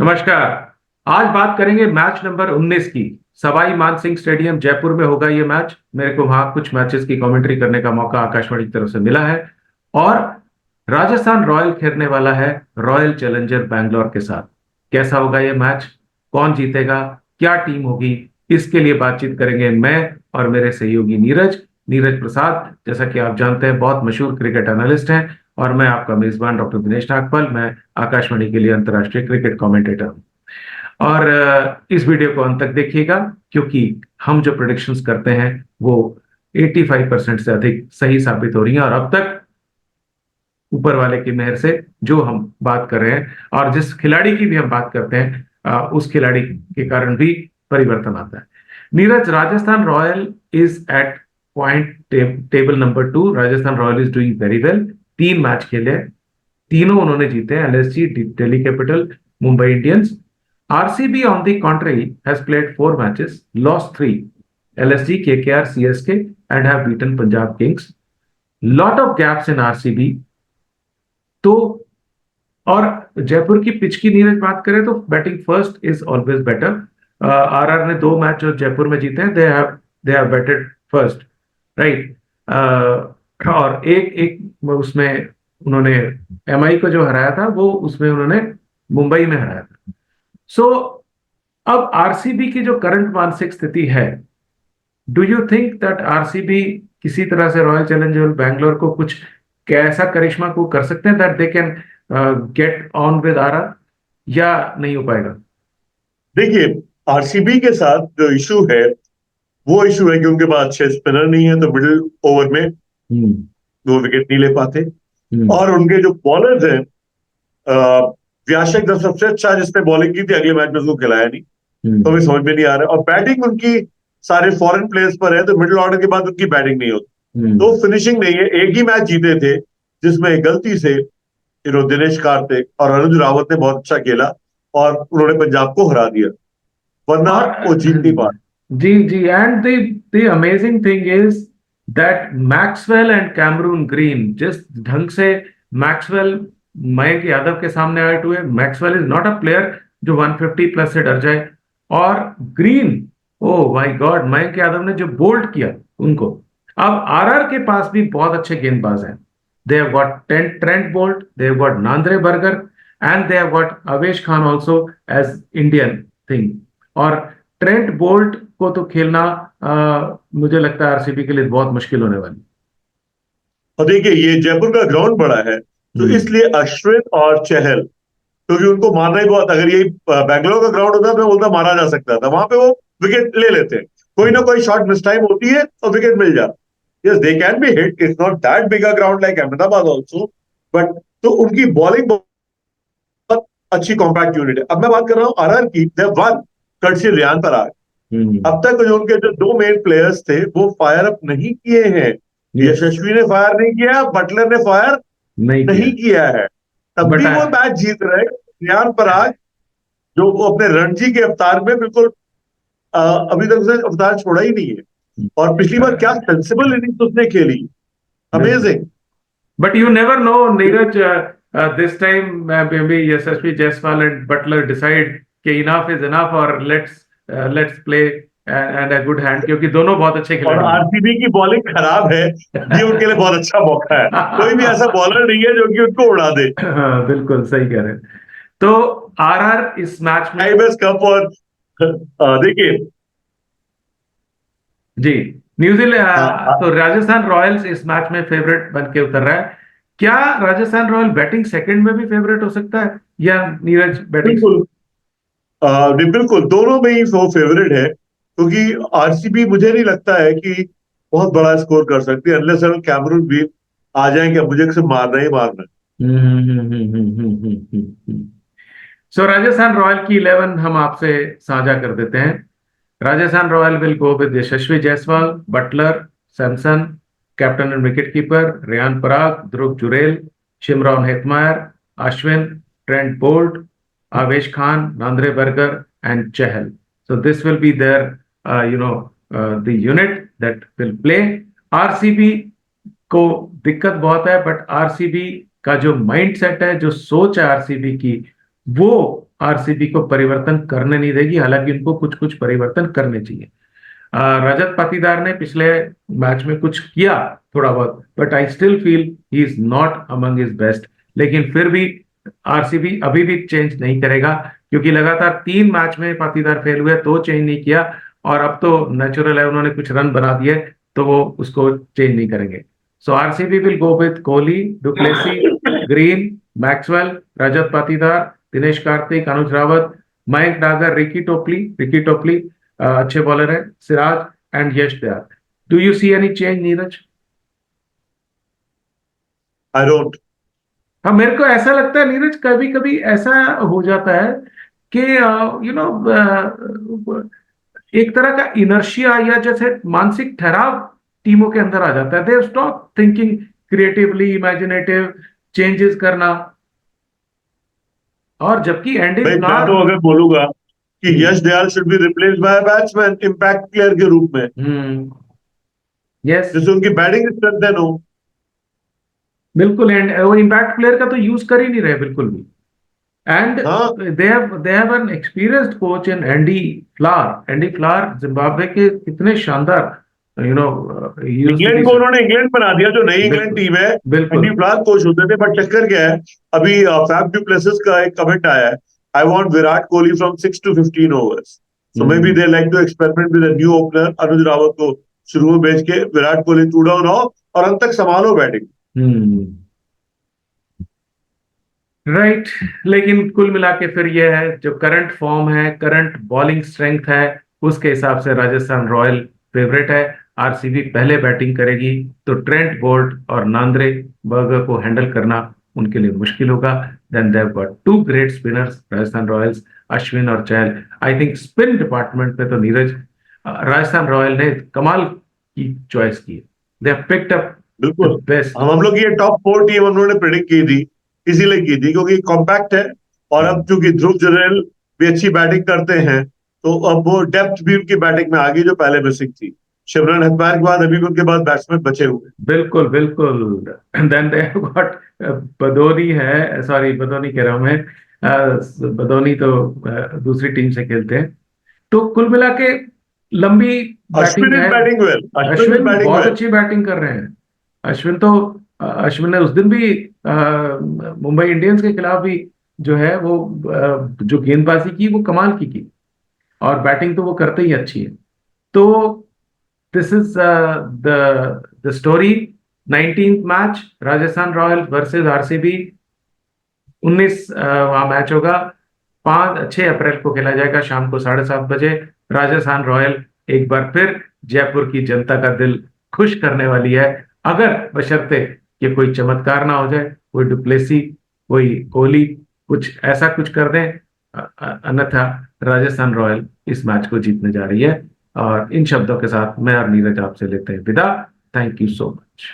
नमस्कार। आज बात करेंगे मैच नंबर 19 की। सवाई मानसिंह स्टेडियम जयपुर में होगा ये मैच। मेरे को वहां कुछ मैचेस की कमेंट्री करने का मौका आकाशवाणी की तरफ से मिला है। और राजस्थान रॉयल खेलने वाला है रॉयल चैलेंजर बैंगलोर के साथ। कैसा होगा ये मैच, कौन जीतेगा, क्या टीम होगी, इसके लिए बातचीत करेंगे मैं और मेरे सहयोगी नीरज नीरज प्रसाद। जैसा कि आप जानते हैं, बहुत मशहूर क्रिकेट एनालिस्ट हैं। और मैं आपका मेजबान डॉक्टर दिनेश नागपाल, मैं आकाशवाणी के लिए अंतर्राष्ट्रीय क्रिकेट कमेंटेटर हूं। और इस वीडियो को अंत तक देखिएगा, क्योंकि हम जो प्रोडिक्शंस करते हैं वो 85% से अधिक सही साबित हो रही हैं। और अब तक ऊपर वाले की मेहर से जो हम बात कर रहे हैं और जिस खिलाड़ी की भी हम बात करते हैं, उस खिलाड़ी के कारण भी परिवर्तन आता है। Neeraj, Rajasthan royal is at point table number 2। Rajasthan royal is doing very well. 3 match खेले हैं, तीनों उन्होंने जीते हैं। LSG, Delhi capital, Mumbai Indians. RCB on the contrary has played 4 matches, lost 3। LSG, KKR, CSK and have beaten Punjab kings. Lot of gaps in RCB. तो और जयपुर की pitch की नीरज बात करें तो batting first is always better. RR ने 2 मैच जो जयपुर में जीते हैं, they have batted first, right. और एक एक उसमें उन्होंने एमआई को जो हराया था, वो उसमें उन्होंने मुंबई में हराया था। सो अब आरसीबी की जो करंट मानसिक स्थिति है, do you think that RCB किसी तरह से रॉयल चैलेंजर बैंगलोर को कुछ कैसा करिश्मा को कर सकते हैं that they can get on with RR, या नहीं हो पाएगा? देखिए, आरसीबी के साथ जो इशू है वो इशू है कि उनके पास अच्छे स्पिनर नहीं है, तो मिडिल ओवर में हम्म। वो विकेट नहीं ले पाते। हम्म। और उनके जो बॉलर्स हैं, व्याशक जब सबसे अच्छा जिसने बॉलिंग की थी, अगले मैच में उसको खिलाया नहीं। तो हम्म। अभी समझ में नहीं आ रहा है। और बैटिंग उनकी सारे फॉरेन प्लेयर्स पर है, तो मिडिल ऑर्डर के बाद उनकी बैटिंग नहीं होती, हम्म। तो फिनिशिंग नहीं है। एक ही मैच जीते थे जिसमें गलती से दिनेश कार्तिक और अनुज रावत ने बहुत अच्छा खेला और उन्होंने पंजाब को हरा दिया, वरना और वो जीत नहीं पा। जी जी, and the amazing thing is that Maxwell and Cameron Green, जिस ढंग से मैक्सवेल मयंक यादव के सामने आउट हुए। Maxwell is not a player जो 150 प्लस से डर जाए। और green, oh my God, Mayank Yadav ने जो बोल्ड किया उनको। अब आरआर के पास भी बहुत अच्छे गेंदबाज हैं। They have got Trent Boult, they have got Nandre Burger, and they have got Avesh Khan also as Indian thing. और ट्रेंट बोल्ट को तो खेलना मुझे लगता है आरसीबी के लिए बहुत मुश्किल होने वाली। और देखिए, ये जयपुर का ग्राउंड बड़ा है, तो हम्म। इसलिए अश्विन और चहल, क्योंकि उनको मारना ही बहुत, अगर ये बैंगलोर का ग्राउंड होता तो बोलता मारा जा सकता था, वहां पे वो विकेट ले लेते हैं। कोई ना कोई शॉट मिस टाइम होती है और विकेट मिल जाता। Yes, they can be hit, it's not that big a ground like Ahmedabad also, but तो उनकी बॉलिंग बहुत अच्छी कॉम्पैक्ट यूनिट है। अब मैं बात कर रहा हूँ आरआर की, दे वन कर्टसी रियान पराग। हम्म। अब तक जो उनके जो दो मेन प्लेयर्स थे वो फायर अप नहीं किए हैं। यस। यशस्वी ने फायर नहीं किया, बटलर ने फायर नहीं किया। नहीं किया है, तब बट भी वो मैच जीत रहे। रियान पराग, जो वो अपने रणजी के अवतार में बिल्कुल अभी तक उसने अवतार छोड़ा ही नहीं है। और पिछली बार क्या सेंसिबल इनिंग्स उसने खेली, बिल्कुल। Amazing. But you never know Neeraj, this time may be Yashasvi Jaiswal and Buttler decide कि इनफ इज इनफ, और let's play and a good hand, क्योंकि दोनों बहुत अच्छे और खिलाड़ी आरसीबी की बॉलिंग खराब है, ये उनके लिए बहुत अच्छा मौका है। कोई भी ऐसा हैं। बॉलर नहीं है जो कि उनको उड़ा दे। हाँ, बिल्कुल सही कह रहे हैं। तो आरआर इस मैच में, आईबीएस कप और देखिए, जी, न्यूजीलैंड, हाँ, तो राजस्थान रॉयल्स इस मैच में फेवरेट बन के उतर रहा है। क्या राजस्थान रॉयल बैटिंग सेकंड में भी फेवरेट हो सकता है, या नीरज बैटिंग? बिल्कुल। नहीं, बिल्कुल दोनों में ही वो फेवरेट है, क्योंकि आरसीबी मुझे नहीं लगता है कि बहुत बड़ा स्कोर कर सकती है, अनलेस अगर कैमरून भी आ जाएंगे, मुझे सिर्फ मारना ही मारना है। सो राजस्थान रॉयल की 11 हम आपसे साझा कर देते हैं। Rajasthan royal will go with Yashasvi Jaiswal, Buttler, Samson, captain and wicket keeper Riyan Parag, Dhruv Jurel, Shimron Hetmyer, Ashwin, Trent Boult, Avesh Khan, Nandre Burger and Chahal. So this will be their, the unit that will play. RCB को दिक्कत बहुत है, बट आरसीबी का जो माइंड सेट है, जो सोच है आरसीबी की, वो आरसीबी को परिवर्तन करने नहीं देगी, हालांकि उनको कुछ कुछ परिवर्तन करने चाहिए। रजत पाटीदार ने पिछले मैच में कुछ किया थोड़ा बहुत, but I still feel he is not among his best. लेकिन फिर भी आरसीबी अभी भी चेंज नहीं करेगा, क्योंकि लगातार 3 मैच में पाटीदार फेल हुए तो चेंज नहीं किया, और अब तो नेचुरल है, उन्होंने कुछ रन बना दिए तो वो उसको चेंज नहीं करेंगे। So RCB will go with Kohli, Du Plessis, Green, Maxwell, Rajat Patidar, Dinesh Karthik, Anuj Rawat, Mayank Nagar, Ricky Topley अच्छे बॉलर है, Siraj and Yash Dayal. Do you see any change Neeraj? I don't. हाँ, मेरे को ऐसा लगता है नीरज, कभी कभी ऐसा हो जाता है कि यू नो एक तरह का इनर्शिया या जैसे मानसिक ठहराव टीमों के अंदर आ जाता है। They stop thinking creatively, imaginative changes करना। और जबकि एंडी भाई मैं फ्लावर। तो अगर बोलूंगा कि Yash Dayal should be replaced by batsman impact player के रूप में, यस, जिससे उनकी बैटिंग स्ट्रेंथन हो। बिल्कुल। एंड वो इम्पैक्ट प्लेयर का तो यूज कर ही नहीं रहे बिल्कुल भी। एंड हाँ, they have an experienced coach in Andy flower. Andy flower Zimbabwe के कितने शानदार, यू नो, इंग्लैंड को उन्होंने इंग्लैंड बना दिया, जो नई इंग्लैंड टीम है। बिल्कुल। एंडी फ्लावर कोच होते थे, बट चक्कर क्या है, अभी फैफ डू प्लेसिस का एक कमेंट आया है, I want Virat Kohli from 6 to 15 overs. So maybe they like to experiment with a new opener Anuj Rawat को शुरू में भेज के विराट कोहली 2 डाउन हो और अंत तक संभालो बैटिंग। राइट। लेकिन कुल मिला के फिर यह है, जो करंट फॉर्म है, करंट बॉलिंग स्ट्रेंथ है, उसके हिसाब से राजस्थान रॉयल फेवरेट है। आरसीबी पहले बैटिंग करेगी तो ट्रेंट बोल्ट और नांद्रे बर्गर को हैंडल करना उनके लिए मुश्किल होगा। Then they have got 2 great spinners, Rajasthan Royals, Ashwin और Chahal. I think spin department में तो नीरज, राजस्थान रॉयल ने कमाल की चॉइस की। दे हैव पिक्ड अप बिल्कुल। The best. हम लोग ये टॉप 4 टीम उन्होंने प्रेडिक्ट की थी, इसीलिए की थी क्योंकि कॉम्पैक्ट है। और अब चूंकि ध्रुव जुरैल भी अच्छी बैटिंग करते हैं, तो अब वो डेप्थ भी उनकी बैटिंग में आ गई जो पहले मिसिंग थी। शिमरन हेटमायर के बाद अभी भी उनके पास बैट्समैन बचे हुए। बिल्कुल बिल्कुल। Then they have got Badoni है, सॉरी बदोनी कह रहा हूं मैं, बदोनी तो दूसरी टीम से खेलते हैं। तो कुल मिला के लंबी बैटिंग अश्विन इज है। Batting well, Ashwin is Ashwin batting बहुत वेल। अच्छी बैटिंग कर रहे हैं। अश्विन तो अश्विन ने उस दिन भी मुंबई इंडियंस के खिलाफ भी जो है वो जो गेंदबाजी की वो कमाल की, और बैटिंग तो वो करते ही अच्छी है। तो this is the story. 19th match, Rajasthan Royals versus RCB. 19 वहां मैच होगा। 6 अप्रैल को खेला जाएगा शाम को 7:30 बजे। राजस्थान रॉयल एक बार फिर जयपुर की जनता का दिल खुश करने वाली है, अगर बशर्ते कि कोई चमत्कार ना हो जाए, कोई डुप्लेसी, कोई कोहली कुछ ऐसा कुछ कर दें। अन्यथा राजस्थान रॉयल इस मैच को जीतने जा रही है। और इन शब्दों के साथ मैं और नीरज आपसे लेते हैं विदा। Thank you so much.